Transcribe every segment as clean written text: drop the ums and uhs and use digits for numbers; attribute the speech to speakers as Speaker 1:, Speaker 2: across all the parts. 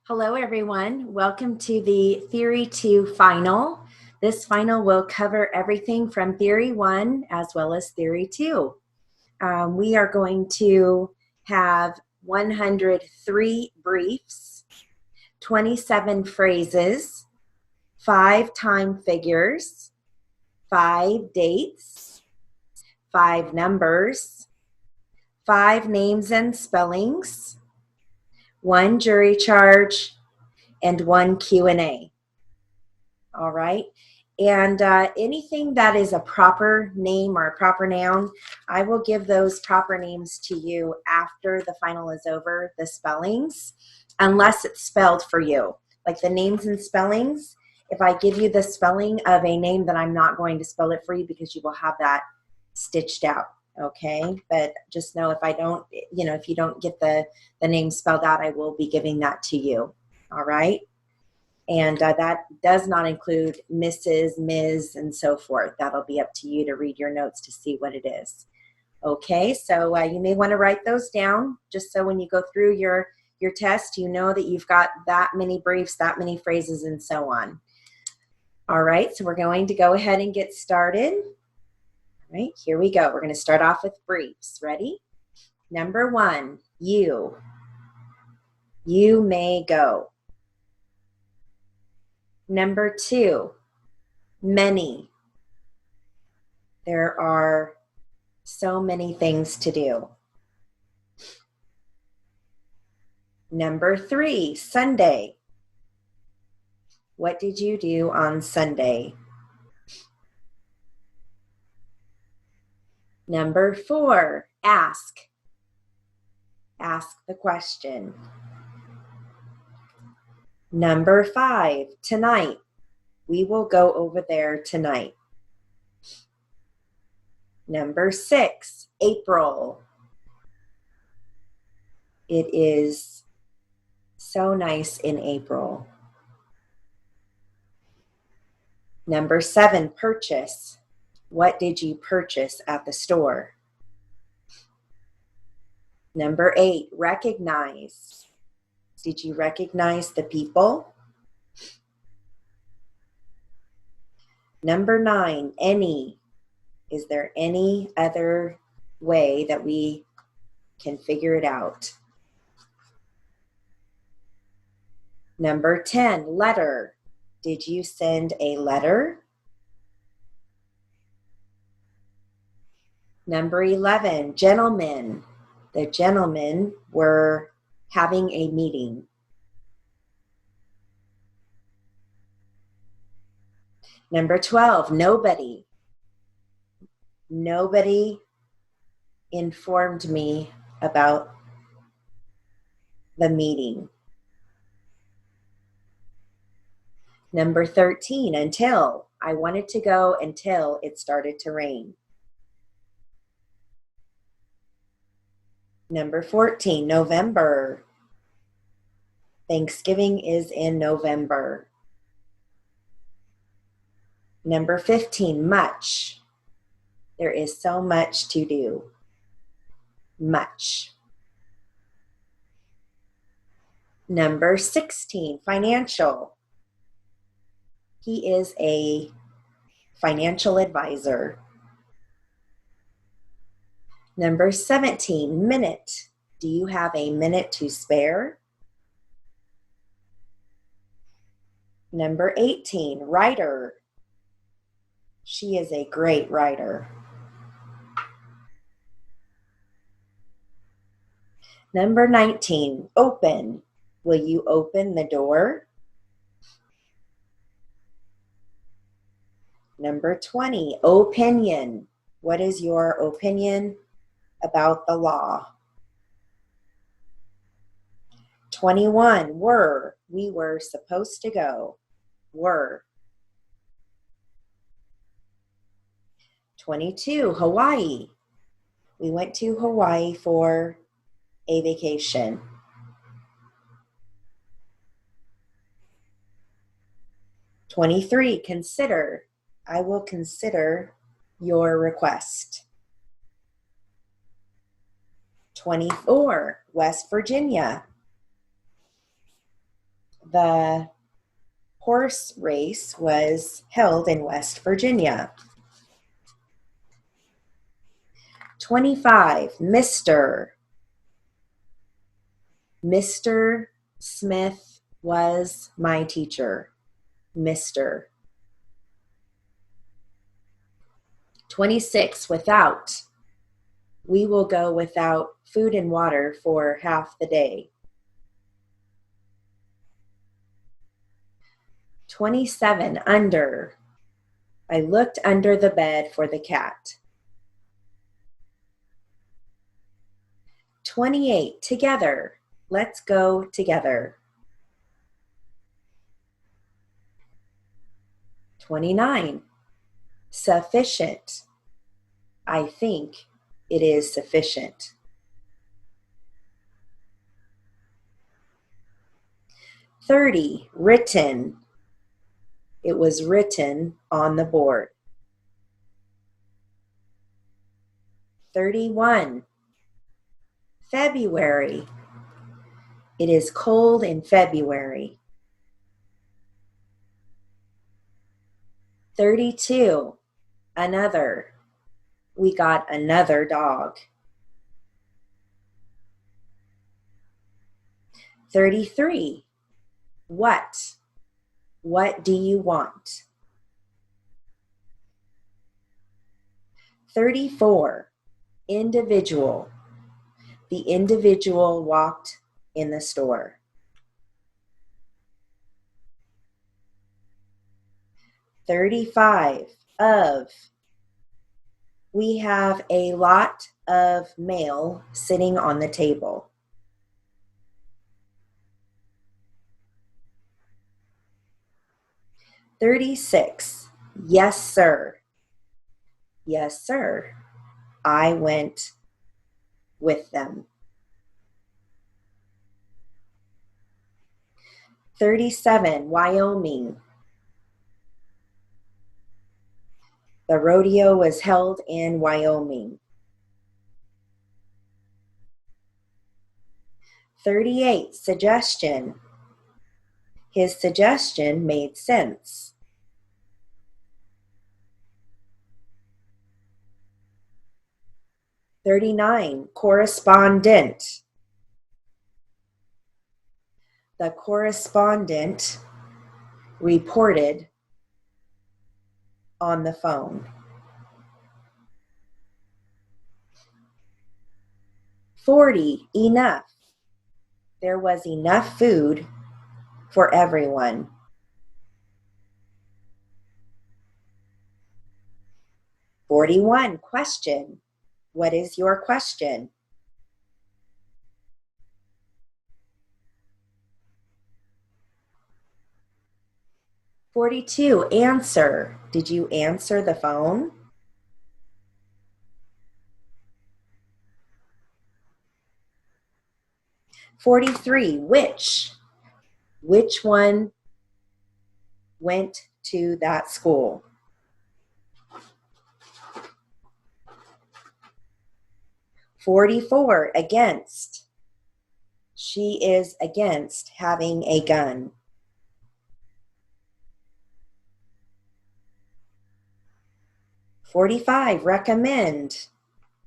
Speaker 1: Hello, everyone. Welcome to the Theory 2 final. This final will cover everything from Theory 1 as well as Theory 2. We are going to have 103 briefs, 27 phrases, 5 time figures, 5 dates, 5 numbers, 5 names and spellings, 1 jury charge, and 1 Q&A. All right. And anything that is a proper name or a proper noun, I will give those proper names to you after the final is over, the spellings, unless it's spelled for you. Like the names and spellings, if I give you the spelling of a name, then I'm not going to spell it for you because you will have that stitched out. Okay. But just know if I don't, if you don't get the name spelled out, I will be giving that to you. All right. And that does not include Mrs., Ms., and so forth. That'll be up to you to read your notes to see what it is. Okay, so you may want to write those down just so when you go through your test, you know that you've got that many briefs, that many phrases, and so on. All right, so we're going to go ahead and get started. All right, here we go. We're going to start off with briefs. Ready? Number 1, you. You may go. Number 2, many. There are so many things to do. Number 3, Sunday. What did you do on Sunday? Number 4, ask. Ask the question. Number 5, tonight. We will go over there tonight. Number 6, April. It is so nice in April. Number 7, purchase. What did you purchase at the store? Number 8, recognize. Did you recognize the people? Number 9, any. Is there any other way that we can figure it out? Number 10, letter. Did you send a letter? Number 11, gentlemen. The gentlemen were having a meeting. Number 12, nobody. Nobody informed me about the meeting. Number 13, until. I wanted to go until it started to rain. Number 14, November. Thanksgiving is in November. Number 15, much. There is so much to do. Much. Number 16, financial. He is a financial advisor. Number 17, minute. Do you have a minute to spare? Number 18, writer. She is a great writer. Number 19, open. Will you open the door? Number 20, opinion. What is your opinion about the law? 21, were. We were supposed to go. Were. 22, Hawaii. We went to Hawaii for a vacation. 23, consider. I will consider your request. 24, West Virginia. The horse race was held in West Virginia. 25, Mr. Mr. Smith was my teacher. Mr. 26, without. We will go without food and water for half the day. 27, under. I looked under the bed for the cat. 28, together. Let's go together. 29, sufficient. I think it is sufficient. 30, written. It was written on the board. 31, February. It is cold in February. 32, another. We got another dog. 33, what? What do you want? 34, individual. The individual walked in the store. 35, of. We have a lot of mail sitting on the table. 36, yes, sir. Yes, sir. I went with them. 37, Wyoming. The rodeo was held in Wyoming. 38, suggestion. His suggestion made sense. 39, correspondent. The correspondent reported on the phone. 40, enough. There was enough food for everyone. 41, question. What is your question? 42, answer. Did you answer the phone? 43, which? Which one went to that school? 44, against. She is against having a gun. 45, recommend.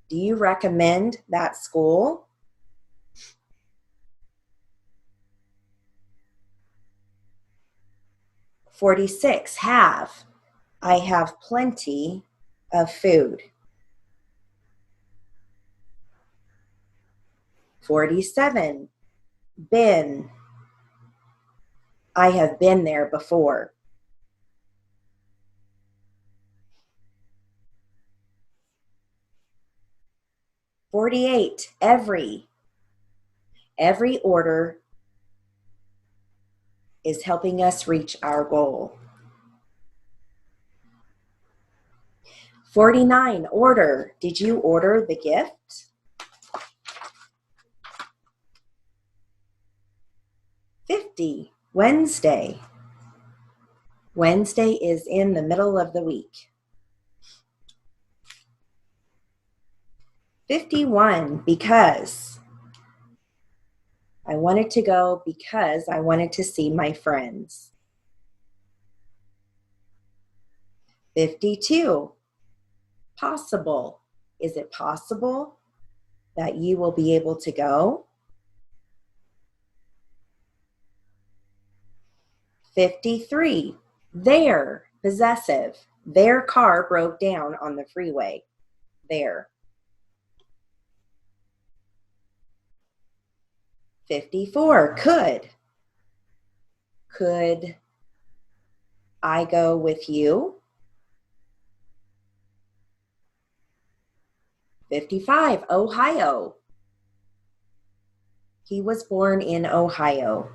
Speaker 1: Do you recommend that school? 46, have. I have plenty of food. 47, been. I have been there before. 48, every. Every order is helping us reach our goal. 49, order. Did you order the gift? 50, Wednesday. Wednesday is in the middle of the week. 51, because. I wanted to go because I wanted to see my friends. 52. Possible. Is it possible that you will be able to go? 53. Their, possessive. Their car broke down on the freeway. There. 54. Could. Could I go with you? 55. Ohio. He was born in Ohio.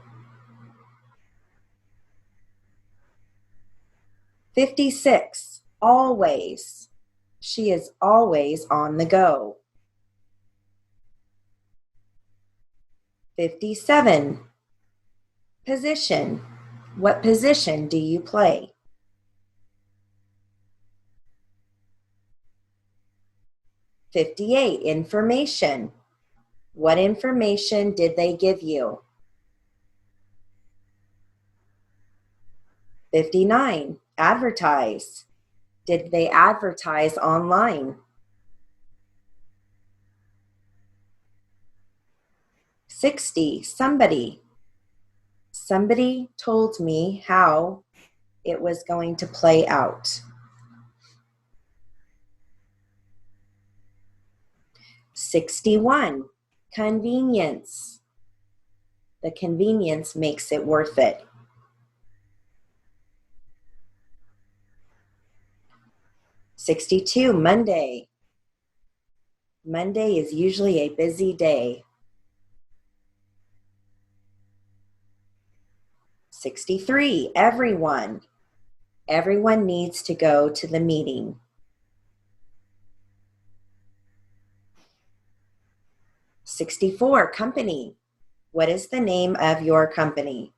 Speaker 1: 56. Always. She is always on the go. 57. Position. What position do you play? 58. Information. What information did they give you? 59. Advertise. Did they advertise online? 60. Somebody. Somebody told me how it was going to play out. 61. Convenience. The convenience makes it worth it. 62. Monday. Monday is usually a busy day. 63. Everyone. Everyone needs to go to the meeting. 64. Company. What is the name of your company?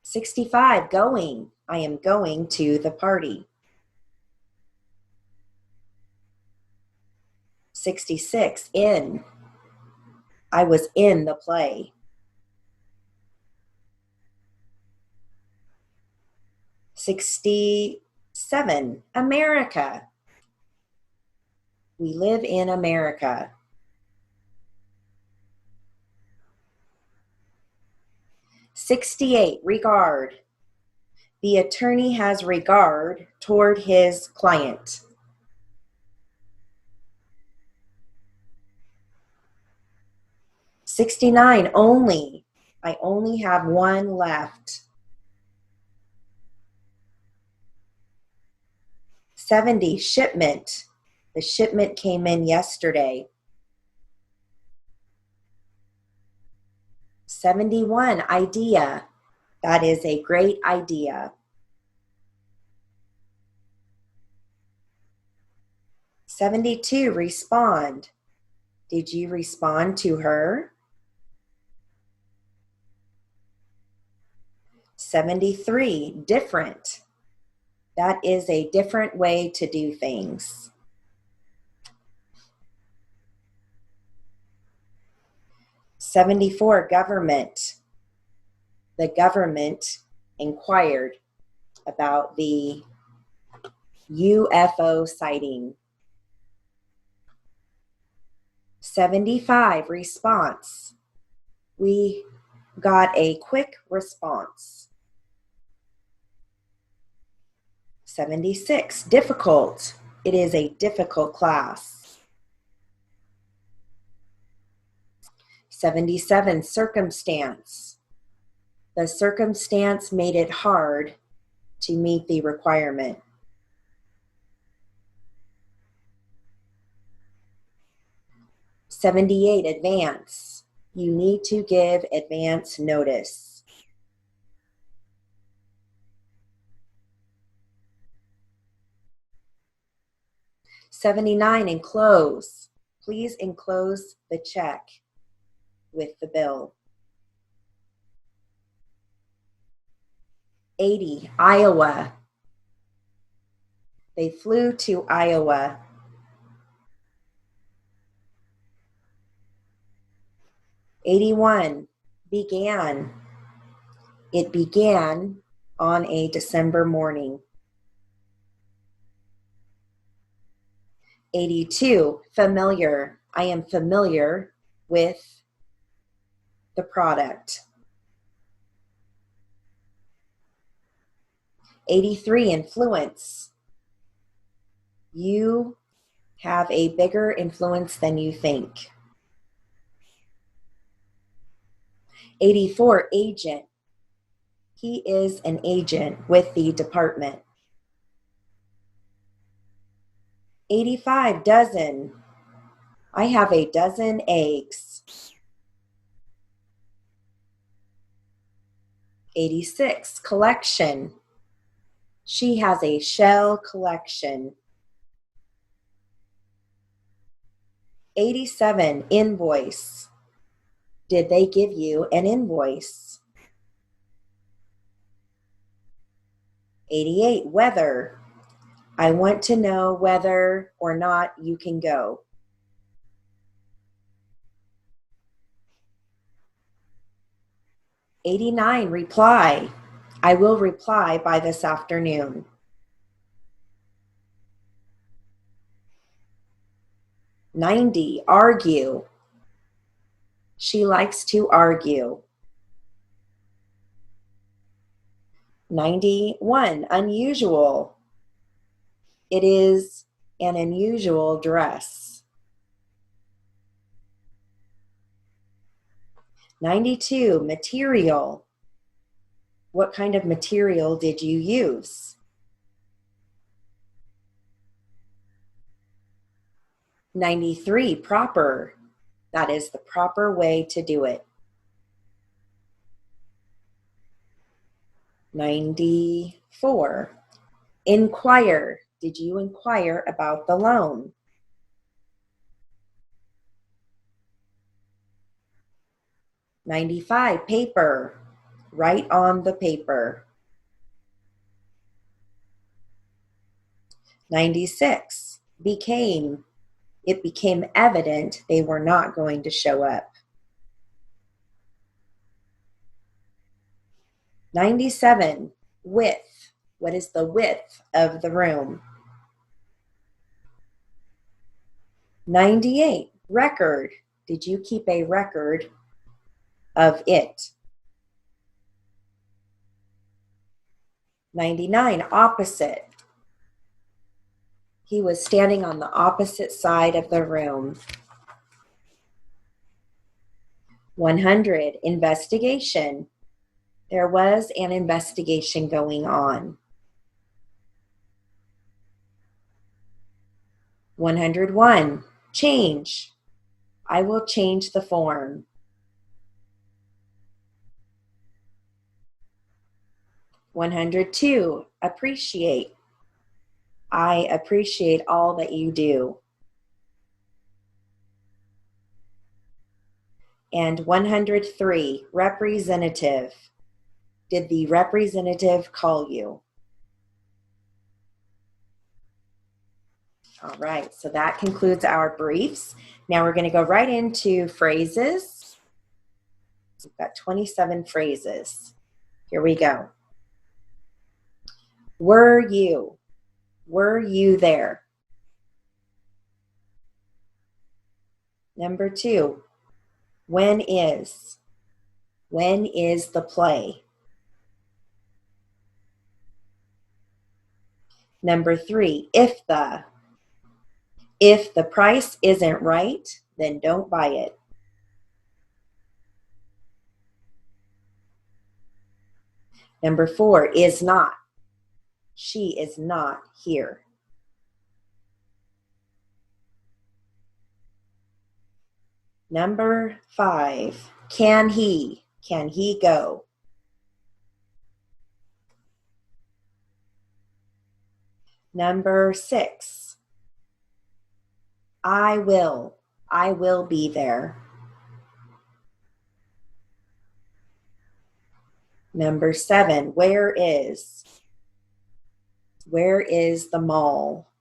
Speaker 1: 65. Going. I am going to the party. 66. In. I was in the play. 67. America. We live in America. 68. Regard. The attorney has regard toward his client. 69. Only. I only have one left. 70. Shipment. The shipment came in yesterday. 71. Idea. That is a great idea. 72. Respond. Did you respond to her? 73. Different. That is a different way to do things. 74. Government. The government inquired about the UFO sighting. 75. Response. We got a quick response. 76. Difficult. It is a difficult class. 77. Circumstance. The circumstance made it hard to meet the requirement. 78. Advance. You need to give advance notice. 79. Enclose. Please enclose the check with the bill. 80. Iowa. They flew to Iowa. 81, began. It began on a December morning. 82, familiar. I am familiar with the product. 83, influence. You have a bigger influence than you think. 84, agent. He is an agent with the department. 85, dozen. I have a dozen eggs. 86, collection. She has a shell collection. 87, invoice. Did they give you an invoice? 88, weather. I want to know whether or not you can go. 89, reply. I will reply by this afternoon. 90, argue. She likes to argue. 91, unusual. It is an unusual dress. 92, material. What kind of material did you use? 93, proper. That is the proper way to do it. 94, inquire. Did you inquire about the loan? 95, paper. Write on the paper. 96, became. It became evident they were not going to show up. 97, width. What is the width of the room? 98, record. Did you keep a record of it? 99, opposite. He was standing on the opposite side of the room. 100, investigation. There was an investigation going on. 101, change. I will change the form. 102, appreciate. I appreciate all that you do. And 103, representative. Did the representative call you? All right, so that concludes our briefs. Now we're going to go right into phrases. We've got 27 phrases. Here we go. Were you? Were you there? Number 2, when is? When is the play? Number 3, if the. If the price isn't right, then don't buy it. Number 4, is not. She is not here. Number 5, can he? Can he go? Number 6, I will. I will be there. Number 7, where is? Where is the mall?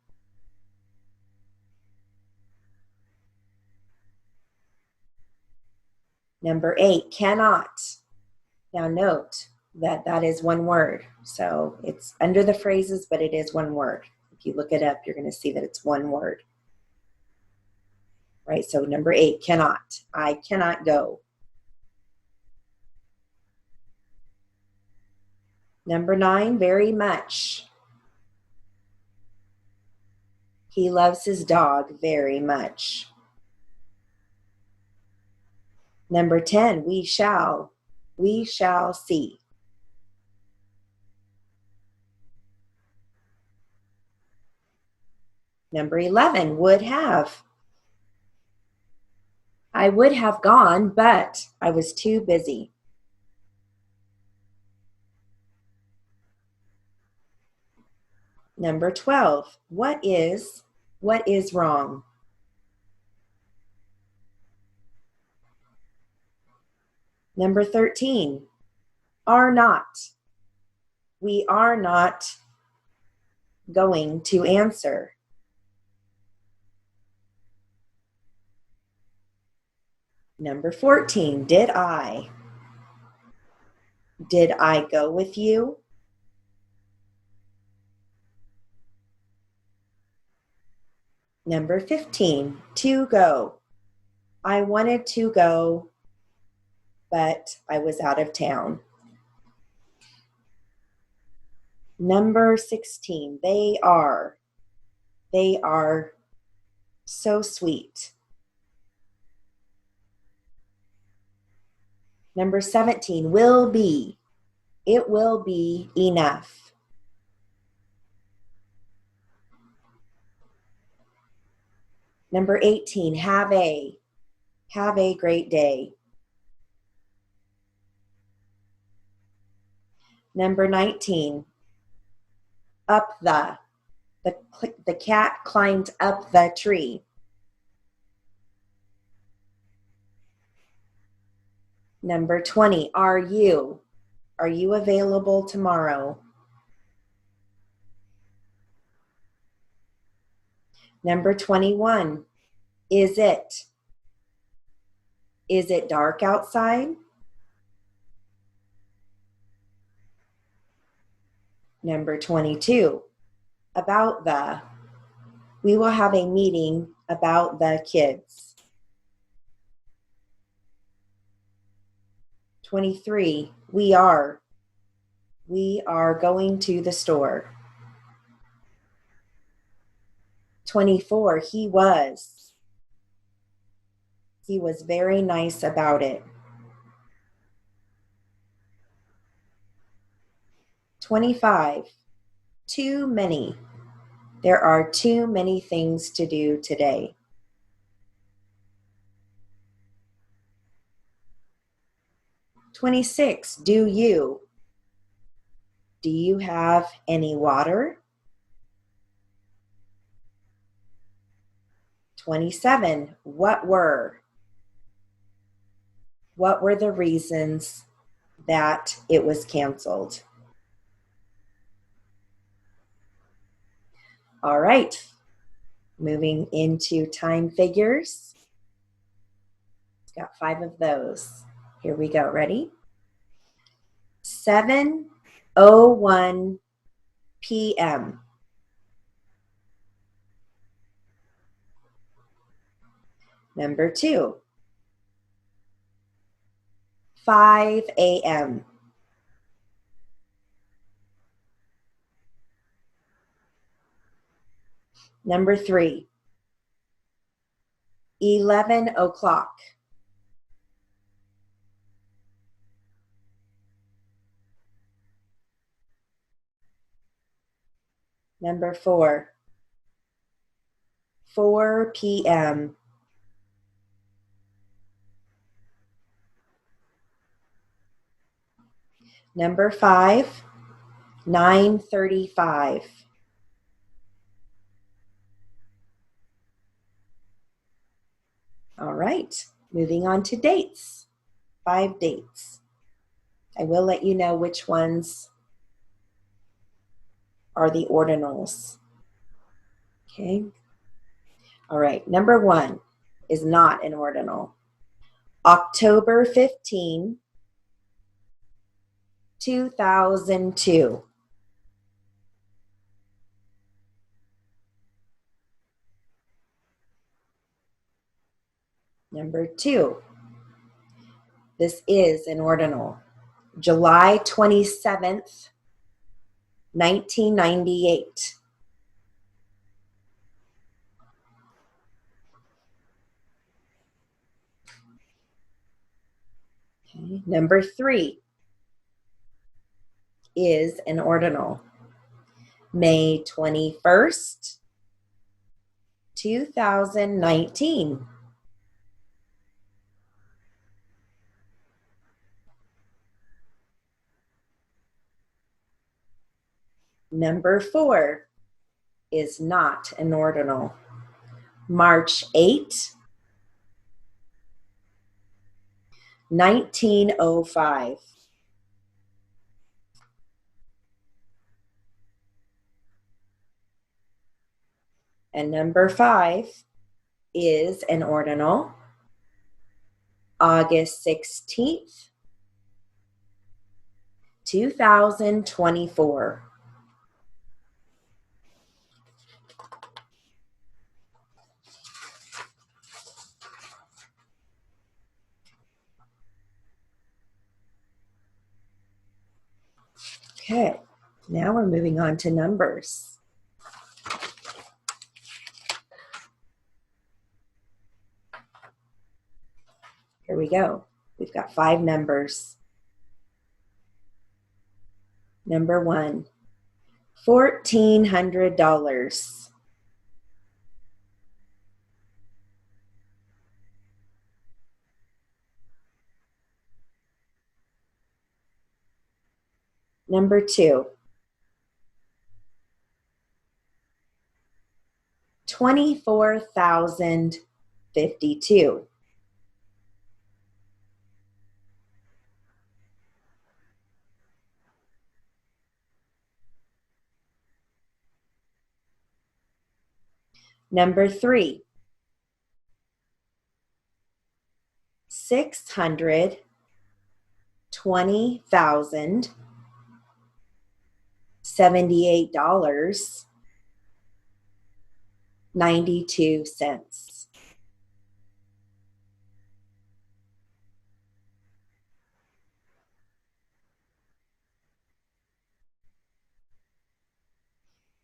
Speaker 1: Number 8, cannot. Now note that that is one word. So it's under the phrases, but it is one word. If you look it up, you're going to see that it's one word. Right, so number 8, cannot. I cannot go. Number 9, very much. He loves his dog very much. Number 10, we shall see. Number 11, would have. I would have gone, but I was too busy. Number 12, what is wrong? Number 13, are not. We are not going to answer. Number 14, did I? Did I go with you? Number 15, to go. I wanted to go, but I was out of town. Number 16, they are. They are so sweet. Number 17, will be. It will be enough. Number 18, have a great day. Number 19, up the cat climbed up the tree. Number 20, are you available tomorrow? Number 21, is it dark outside? Number 22, about the. We will have a meeting about the kids. 23, we are going to the store. 24, he was very nice about it. 25, too many. There are too many things to do today. 26, do you have any water? 27, what were the reasons that it was canceled? All right, moving into time figures. It's got 5 of those. Here we go, ready? 7:01 p.m. Number 2, 5 a.m. Number 3, 11 o'clock. Number 4, 4 p.m. Number 5, 9:35. All right, moving on to dates. 5 dates. I will let you know which ones are the ordinals. Okay. All right, number 1 is not an ordinal. October 15, 2002. Number 2, this is an ordinal. July 27th, 1998. Okay. Number 3 is an ordinal. May 21st, 2019. Number 4 is not an ordinal. March 8, 1905. And number 5 is an ordinal. August 16th, 2024. Okay, now we're moving on to numbers. Here we go. We've got 5 numbers. Number 1, $1,400. Number 2, $24,052. Number 3, $620,078.92.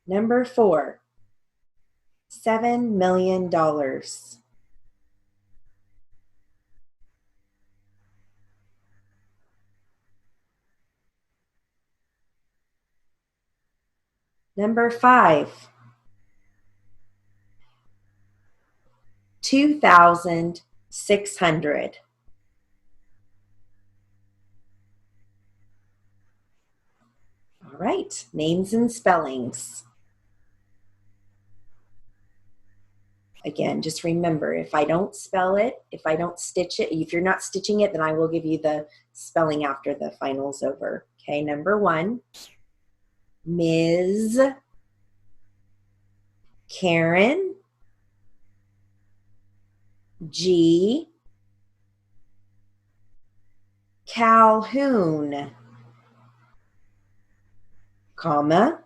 Speaker 1: Number 4, $7 million. Number 5, 2,600. All right, names and spellings. Again, just remember, if I don't spell it, if I don't stitch it, if you're not stitching it, then I will give you the spelling after the final's over. Okay, number 1, Ms. Karen G. Calhoun, comma,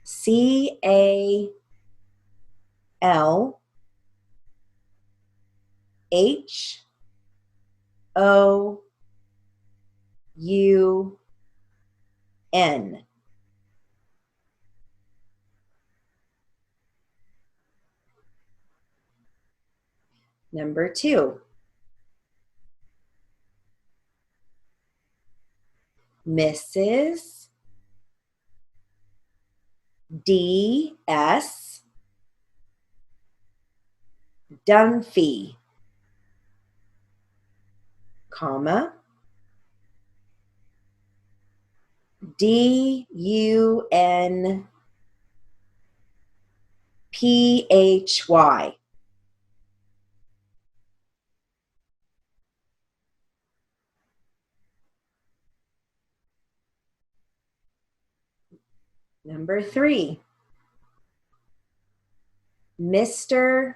Speaker 1: CALHOUN, Number 2, Mrs. D.S. Dunphy, comma, DUNPHY. Number 3, Mr.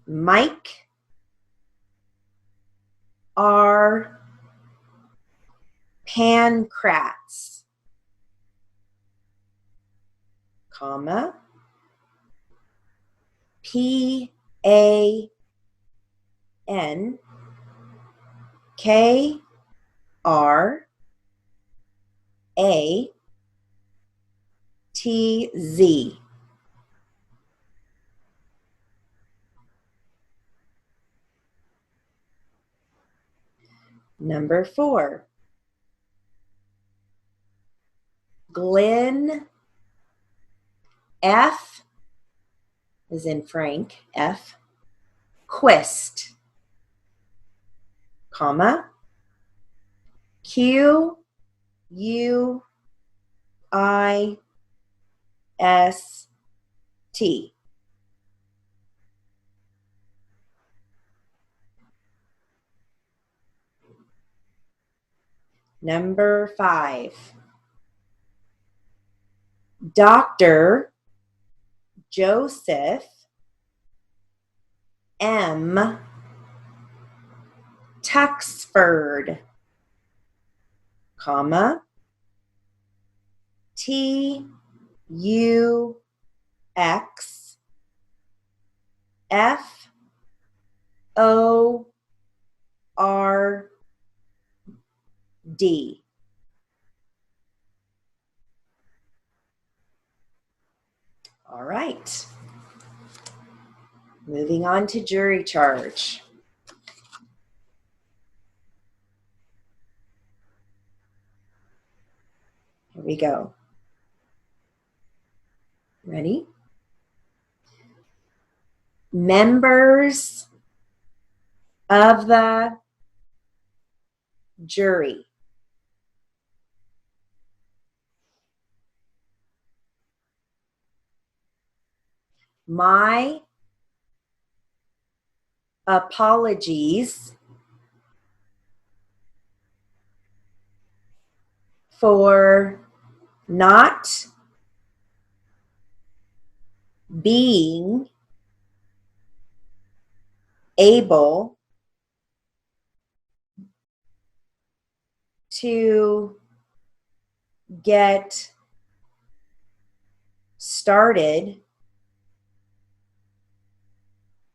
Speaker 1: Mike are pancrats, comma, PANKRATZ. Number 4, Glenn F is in Frank, F, Quist, comma, QUIST. Number 5, Dr. Joseph M. Tuxford, comma, TUXFORD. All right. Moving on to jury charge. Here we go. Ready? Members of the jury. My apologies for not being able to get started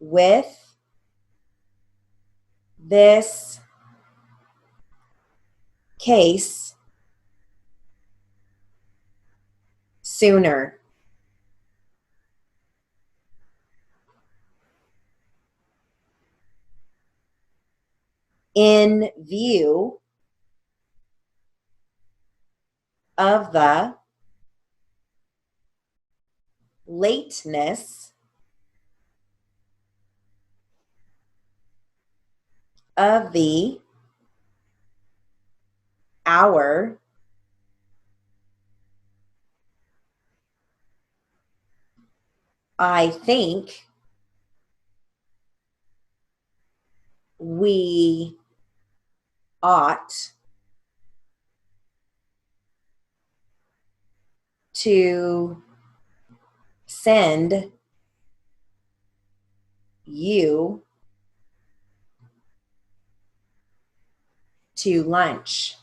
Speaker 1: with this case sooner. In view of the lateness of the hour, I think we ought to send you to lunch.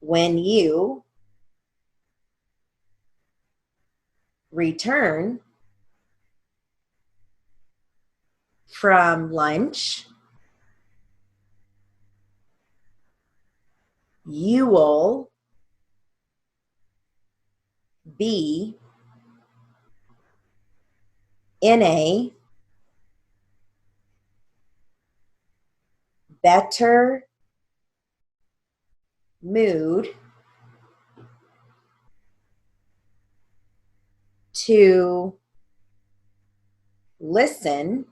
Speaker 1: When you return from lunch, you will be in a better mood to listen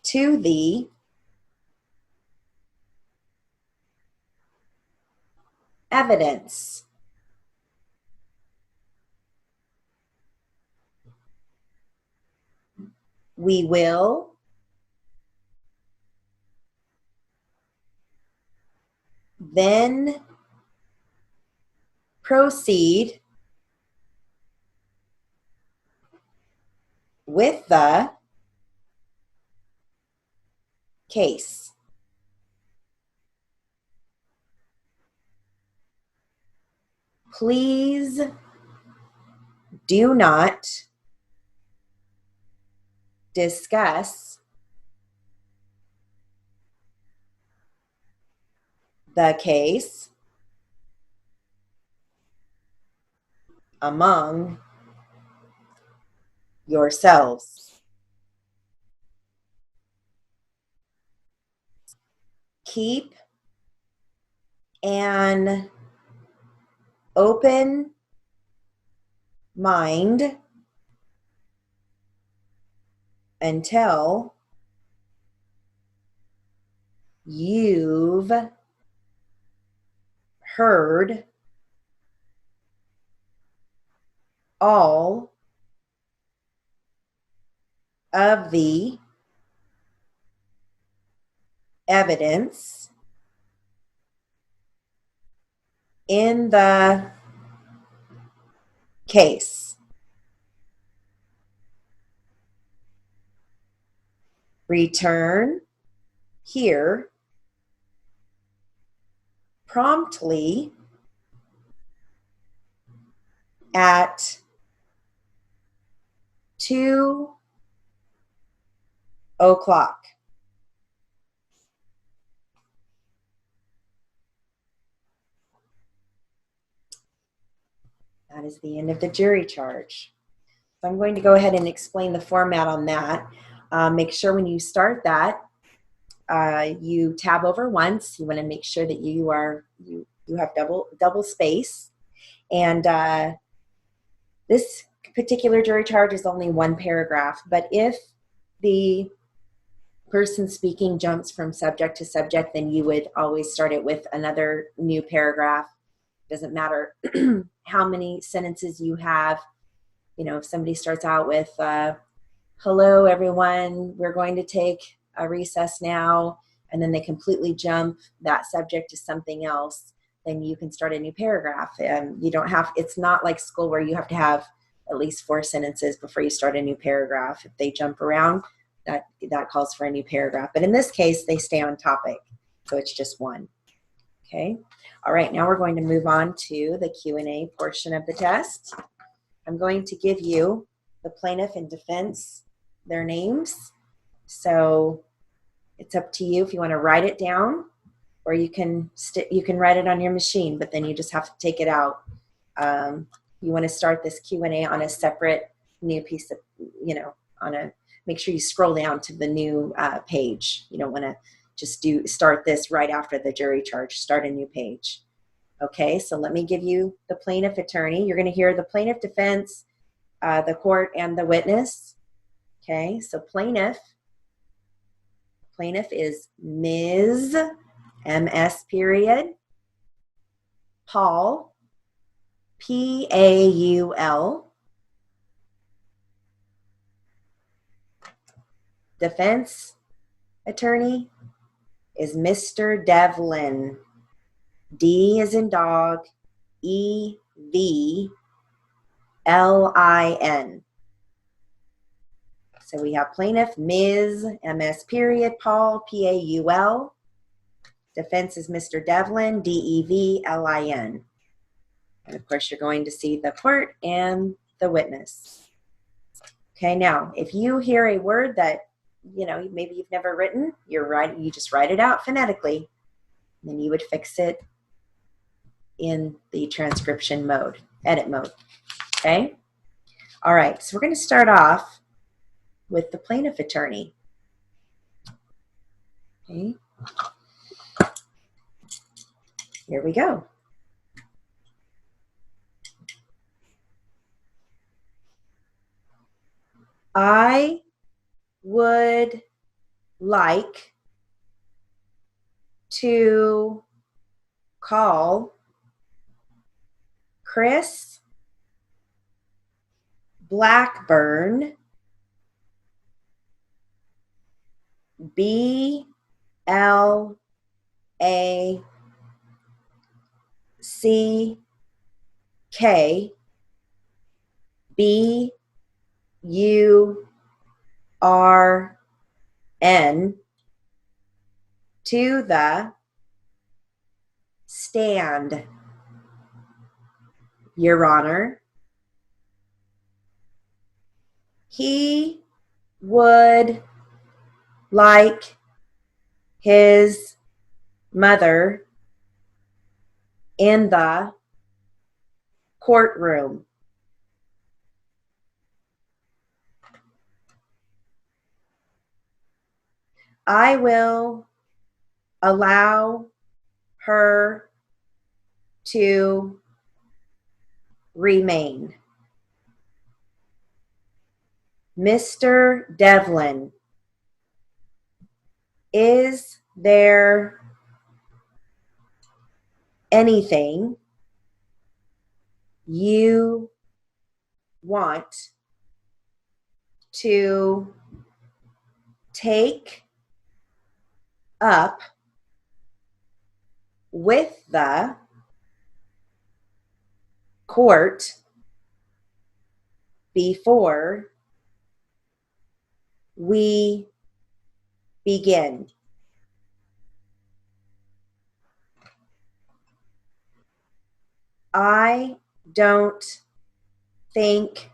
Speaker 1: to the evidence. We will then proceed with the case. Please do not discuss the case among yourselves. Keep an open mind until you've heard all of the evidence in the case. Return here promptly at 2:00. That is the end of the jury charge. So I'm going to go ahead and explain the format on that. Make sure when you start that, you tab over once. You want to make sure that you have double space. And this particular jury charge is only one paragraph. But if the person speaking jumps from subject to subject, then you would always start it with another new paragraph. Doesn't matter how many sentences you have. You know, if somebody starts out with, hello, everyone, we're going to take a recess now, and then they completely jump that subject to something else, then you can start a new paragraph. You don't have, it's not like school where you have to have at least 4 sentences before you start a new paragraph. If they jump around, that calls for a new paragraph. But in this case, they stay on topic, so it's just one. Okay. All right, now we're going to move on to the Q&A portion of the test. I'm going to give you the plaintiff and defense, their names. So it's up to you if you want to write it down, or you can write it on your machine, but then you just have to take it out. You want to start this Q&A on a separate new piece of, make sure you scroll down to the new page. You don't want to just start this right after the jury charge. Start a new page. Okay, so let me give you the plaintiff attorney. You're going to hear the plaintiff, defense, the court, and the witness. Okay, so plaintiff is Ms. MS period Paul, PAUL. Defense attorney is Mr. Devlin. D as in dog, EVLIN. So we have plaintiff, Ms. MS period Paul, PAUL. Defense is Mr. Devlin, DEVLIN. And of course, you're going to see the court and the witness. Okay, now, if you hear a word that, maybe you've never written, you just write it out phonetically. And then you would fix it in the transcription mode, edit mode. Okay? All right, so we're going to start off with the plaintiff attorney. Okay. Here we go. I would like to call Chris Blackburn, BLACK, K B U R N to the stand, Your Honor. He would like his mother in the courtroom. I will allow her to remain. Mr. Devlin, is there anything you want to take up with the court before we begin? I don't think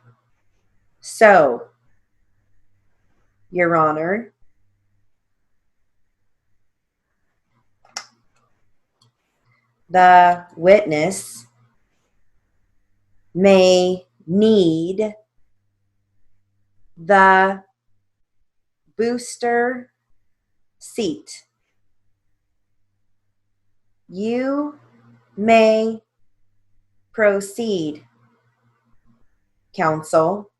Speaker 1: so, Your Honor. The witness may need the booster seat. You may proceed, counsel.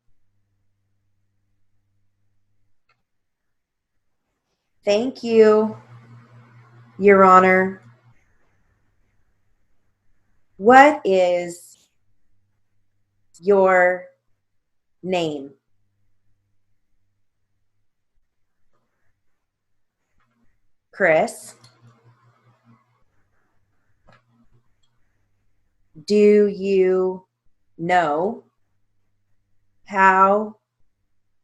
Speaker 1: Thank you, Your Honor. What is your name? Chris. Do you know how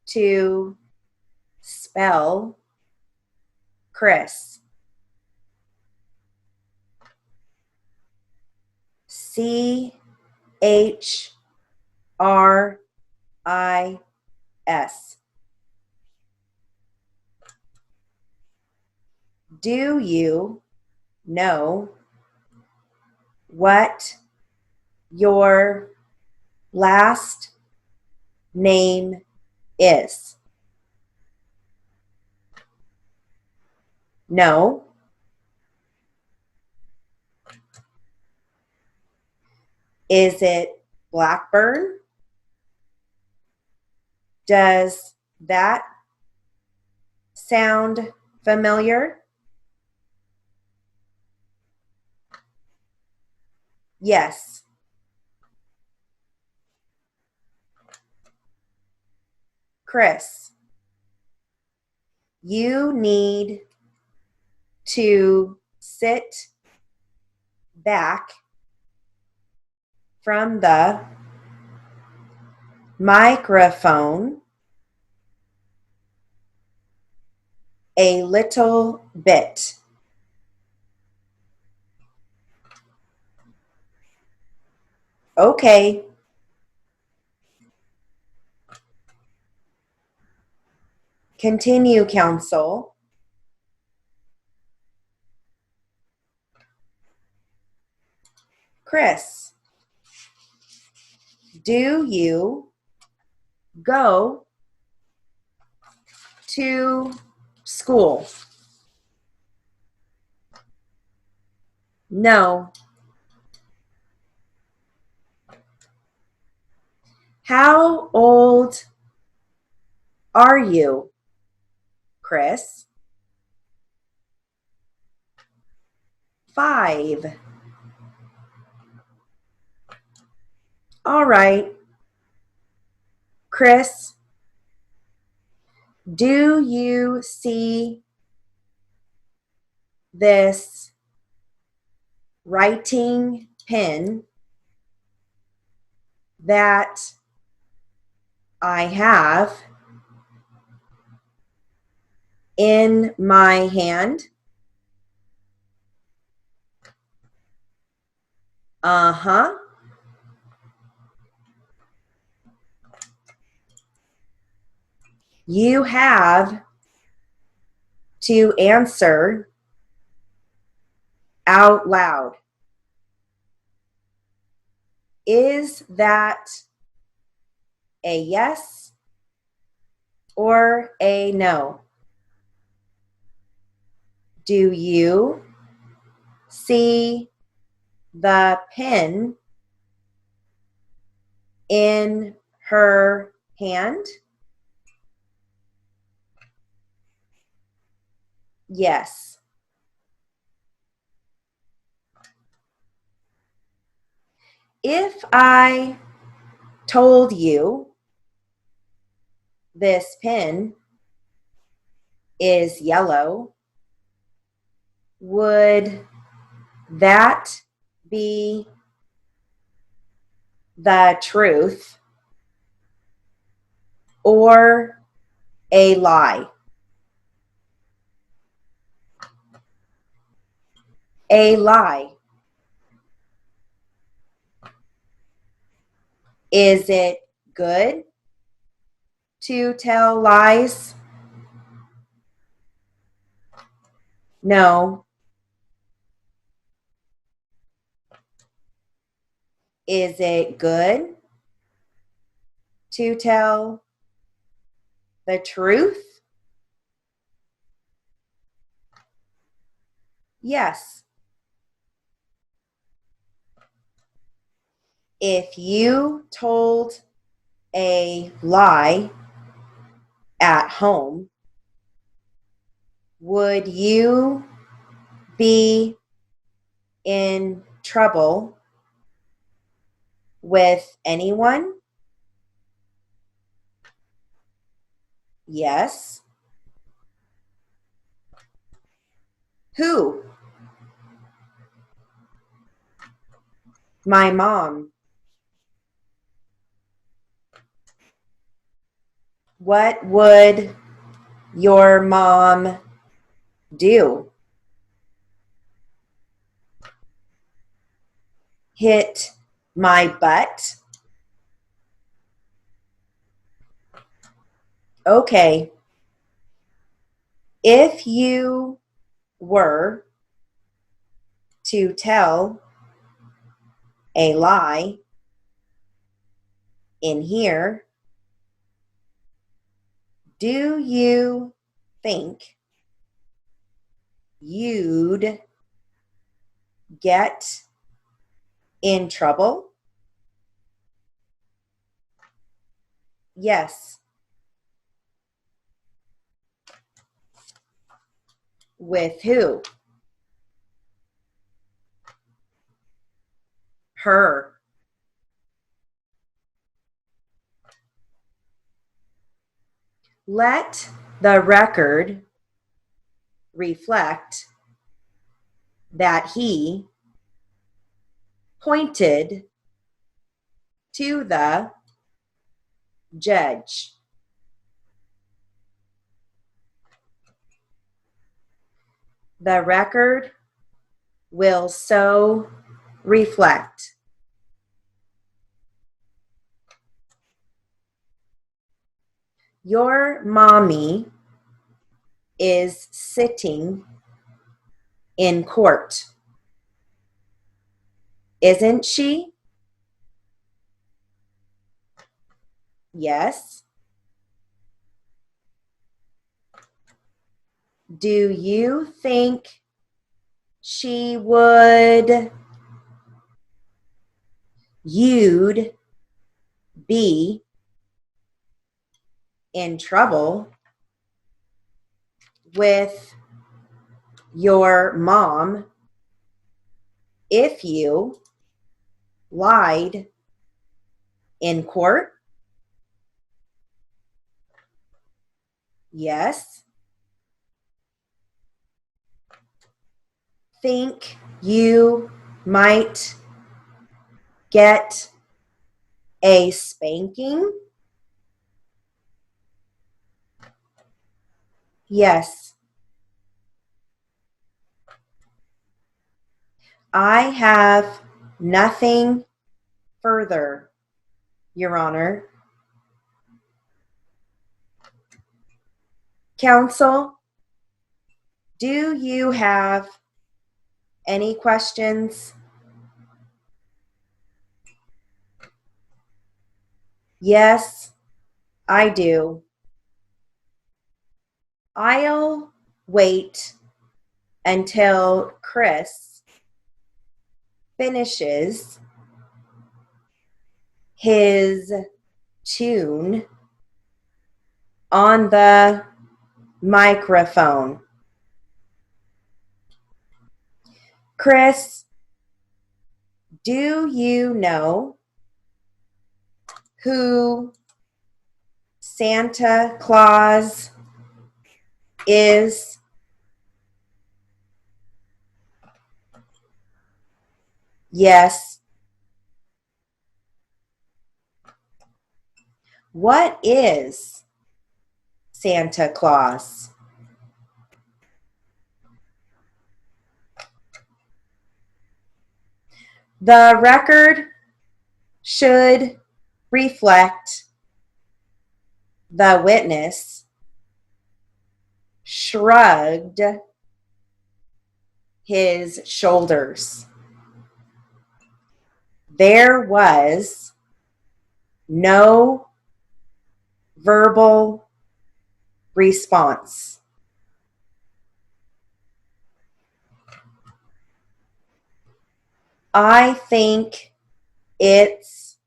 Speaker 1: to spell Chris? Chris. Do you know what your last name is? No. Is it Blackburn? Does that sound familiar? Yes. Chris, you need to sit back from the microphone a little bit. Okay. Continue, counsel. Chris, do you go to school? No. How old are you, Chris? 5. All right. Chris, do you see this writing pen that I have in my hand. Uh-huh. You have to answer out loud. Is that a yes or a no? Do you see the pen in her hand? Yes. If I told you this pen is yellow, would that be the truth or a lie? A lie. Is it good to tell lies? No. Is it good to tell the truth? Yes. If you told a lie at home, would you be in trouble with anyone? Yes. Who? My mom. What would your mom do? Hit my butt? Okay. If you were to tell a lie in here, do you think you'd get in trouble? Yes. With who? Her. Let the record reflect that he pointed to the judge. The record will so reflect. Your mommy is sitting in court, isn't she? Yes. Do you think she would, you'd be in trouble with your mom if you lied in court? Yes. Think you might get A spanking? Yes. I have nothing further, Your Honor. Counsel, do you have any questions? Yes, I do. I'll wait until Chris finishes his tune on the microphone. Chris, do you know who Santa Claus is? Yes. What is Santa Claus? The record should reflect the witness shrugged his shoulders. There was no verbal response. I think it's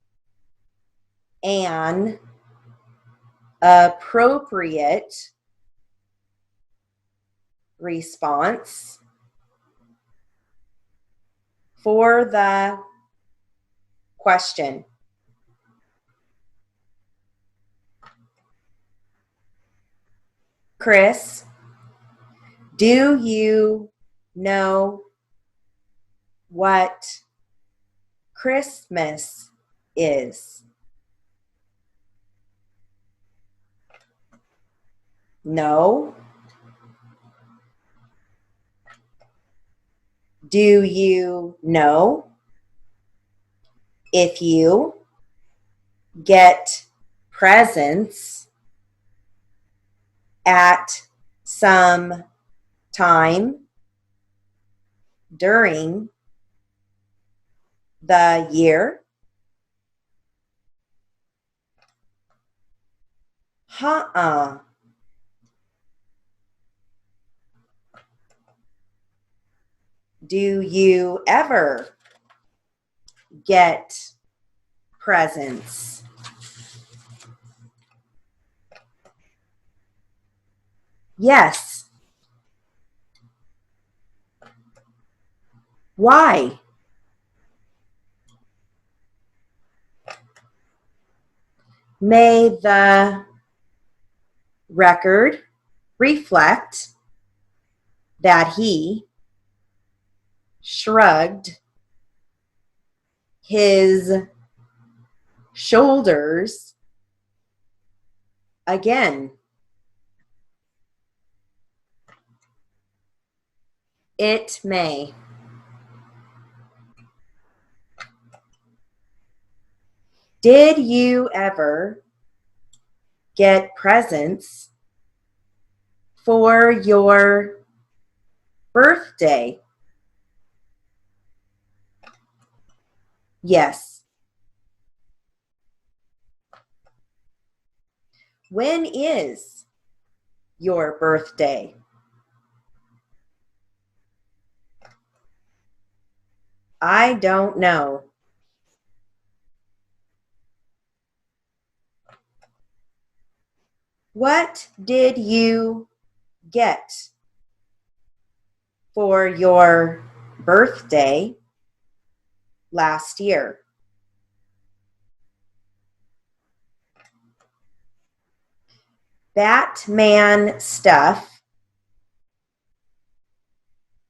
Speaker 1: an appropriate response for the question. Chris, do you know what Christmas is? No. Do you know if you get presents at some time during the year? Uh-uh. Do you ever get presents? Yes. Why? May the record reflect that he shrugged his shoulders again. It may. Did you ever get presents for your birthday? Yes. When is your birthday? I don't know. What did you get for your birthday last year? Batman stuff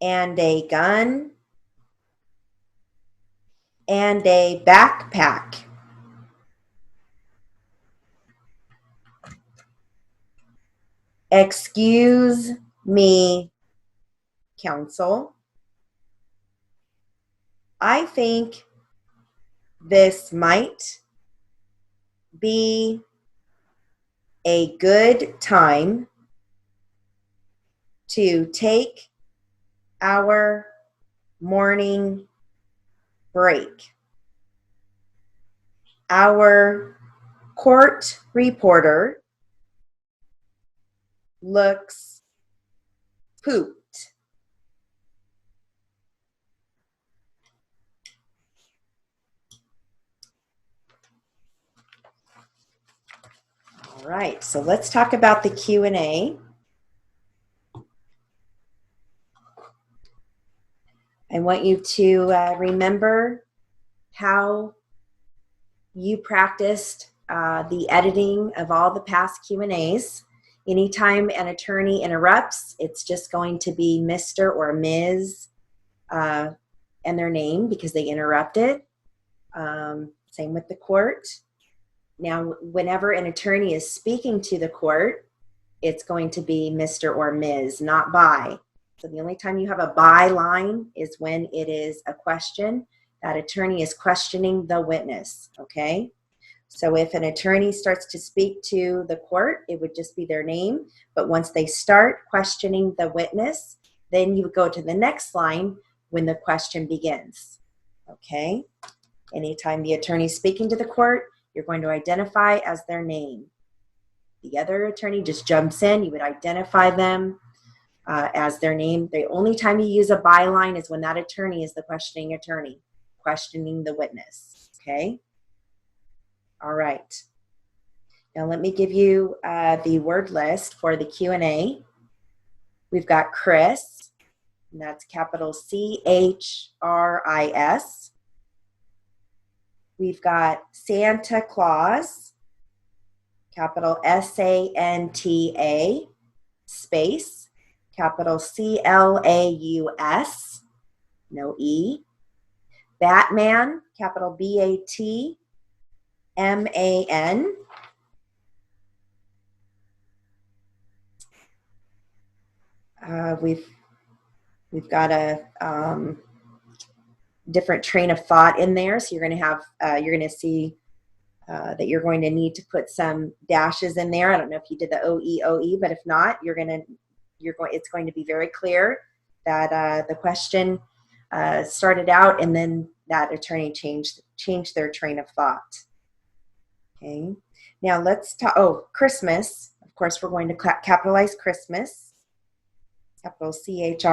Speaker 1: and a gun and a backpack. Excuse me, counsel. I think this might be a good time to take our morning break. Our court reporter looks pooped. All right, so let's talk about the Q&A. I want you to remember how you practiced the editing of all the past Q&As. Anytime an attorney interrupts, it's just going to be Mr. or Ms. And their name because they interrupted. Same with the court. Now, whenever an attorney is speaking to the court, it's going to be Mr. or Ms., not by. So the only time you have a by line is when it is a question. That attorney is questioning the witness, okay? So if an attorney starts to speak to the court, it would just be their name. But once they start questioning the witness, then you would go to the next line when the question begins, okay? Anytime the attorney is speaking to the court, you're going to identify as their name. The other attorney just jumps in, you would identify them as their name. The only time you use a byline is when that attorney is the questioning attorney, questioning the witness, okay? All right. Now let me give you the word list for the Q&A. We've got Chris, and that's capital C-H-R-I-S. We've got Santa Claus, capital S-A-N-T-A, space, capital C-L-A-U-S, no E. Batman, capital B-A-T-M-A-N. We've got a different train of thought in there, so you're going to have you're going to see that you're going to need to put some dashes in there. I don't know if you did the O-E, but if not, it's going to be very clear that the question started out and then that attorney changed their train of thought. Okay, now let's talk. Oh, Christmas. Of course, we're going to capitalize Christmas. Capital C-H-R-I-S-T-M-A-S.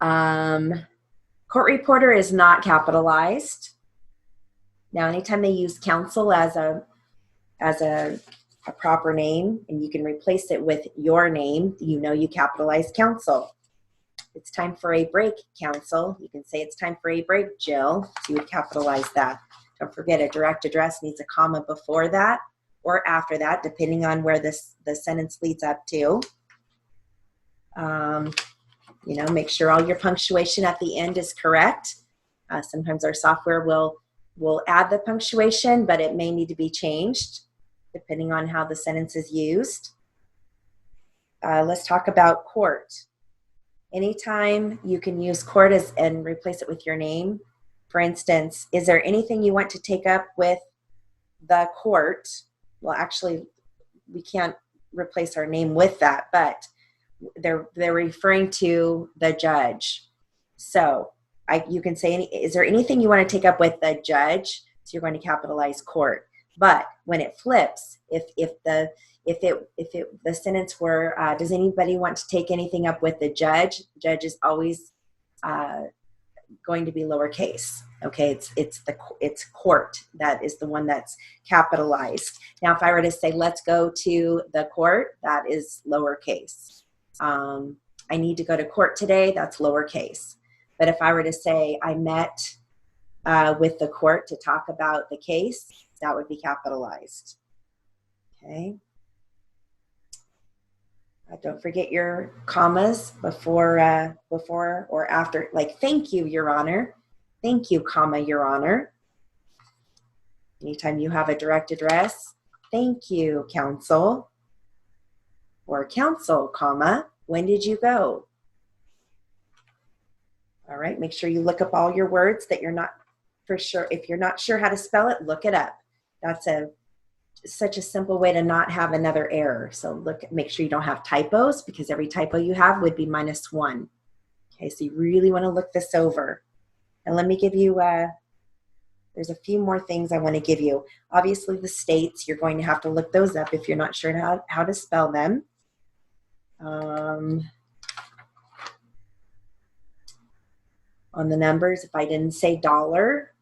Speaker 1: Court reporter is not capitalized. Now, anytime they use counsel as a proper name, and you can replace it with your name, you capitalize counsel. It's time for a break, counsel. You can say it's time for a break, Jill. So you would capitalize that. Don't forget, a direct address needs a comma before that or after that, depending on where the sentence leads up to. Make sure all your punctuation at the end is correct. Sometimes our software will add the punctuation, but it may need to be changed depending on how the sentence is used. Let's talk about court. Anytime you can use court and replace it with your name. For instance, is there anything you want to take up with the court? Well, actually, we can't replace our name with that, but they're referring to the judge. So you can say, is there anything you want to take up with the judge? So you're going to capitalize court. But when it flips, if the sentence were, does anybody want to take anything up with the judge? Judge is always going to be lowercase. Okay, it's court that is the one that's capitalized. Now, if I were to say, let's go to the court, that is lowercase. I need to go to court today, that's lowercase. But if I were to say I met with the court to talk about the case, that would be capitalized. Okay. Don't forget your commas before or after, like thank you, Your Honor. Thank you, comma, Your Honor. Anytime you have a direct address, Thank you, counsel. Or counsel, comma, when did you go? All right, make sure you look up all your words that you're not for sure. If you're not sure how to spell it, look it up. That's such a simple way to not have another error. So make sure you don't have typos, because every typo you have would be -1. Okay, so you really want to look this over. And let me give you, there's a few more things I want to give you. Obviously the states, you're going to have to look those up if you're not sure how to spell them. On the numbers, if I didn't say dollar,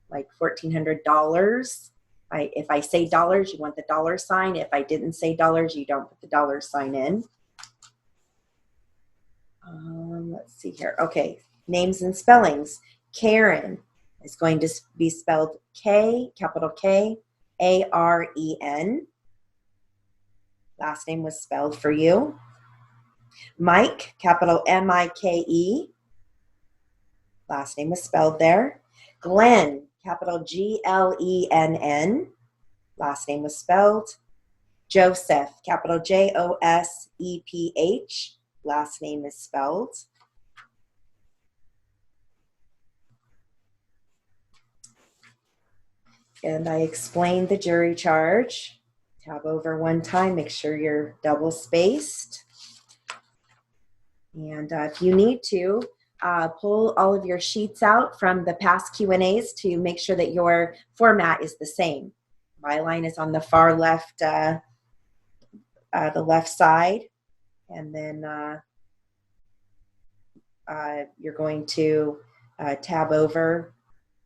Speaker 1: like $1,400, if I say dollars, you want the dollar sign. If I didn't say dollars, you don't put the dollar sign in. Let's see here. Okay, names and spellings. Karen is going to be spelled K, capital K, A-R-E-N. Last name was spelled for you. Mike, capital M-I-K-E. Last name was spelled there. Glenn, capital G-L-E-N-N. Last name was spelled. Joseph, capital J-O-S-E-P-H. Last name is spelled. And I explained the jury charge. Tab over one time, make sure you're double spaced. And if you need to, pull all of your sheets out from the past Q&As to make sure that your format is the same. My line is on the far left, the left side, and then you're going to tab over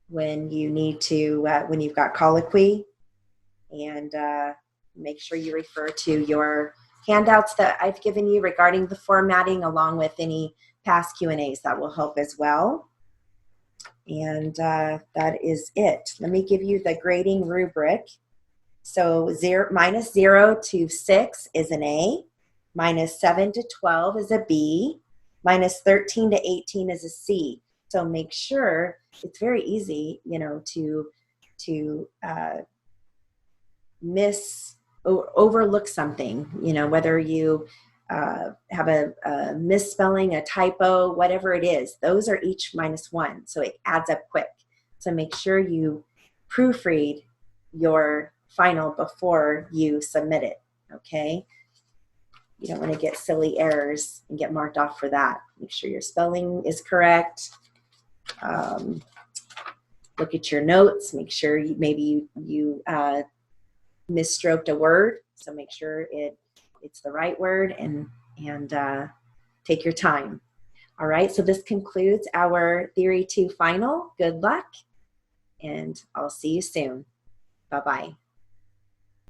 Speaker 1: when you need to, when you've got colloquy, and make sure you refer to your handouts that I've given you regarding the formatting, along with any past Q&As. That will help as well. And that is it. Let me give you the grading rubric. So -0 to 6 is an A, -7 to 12 is a B, -13 to 18 is a C. So make sure, it's very easy, to overlook something, whether you have a misspelling, a typo, whatever it is. Those are each -1, so it adds up quick. So make sure you proofread your final before you submit it, okay? You don't want to get silly errors and get marked off for that. Make sure your spelling is correct. Look at your notes. Make sure maybe you misstroked a word, so make sure it's the right word, and take your time. All right, so this concludes our Theory 2 final. Good luck, and I'll see you soon. Bye-bye.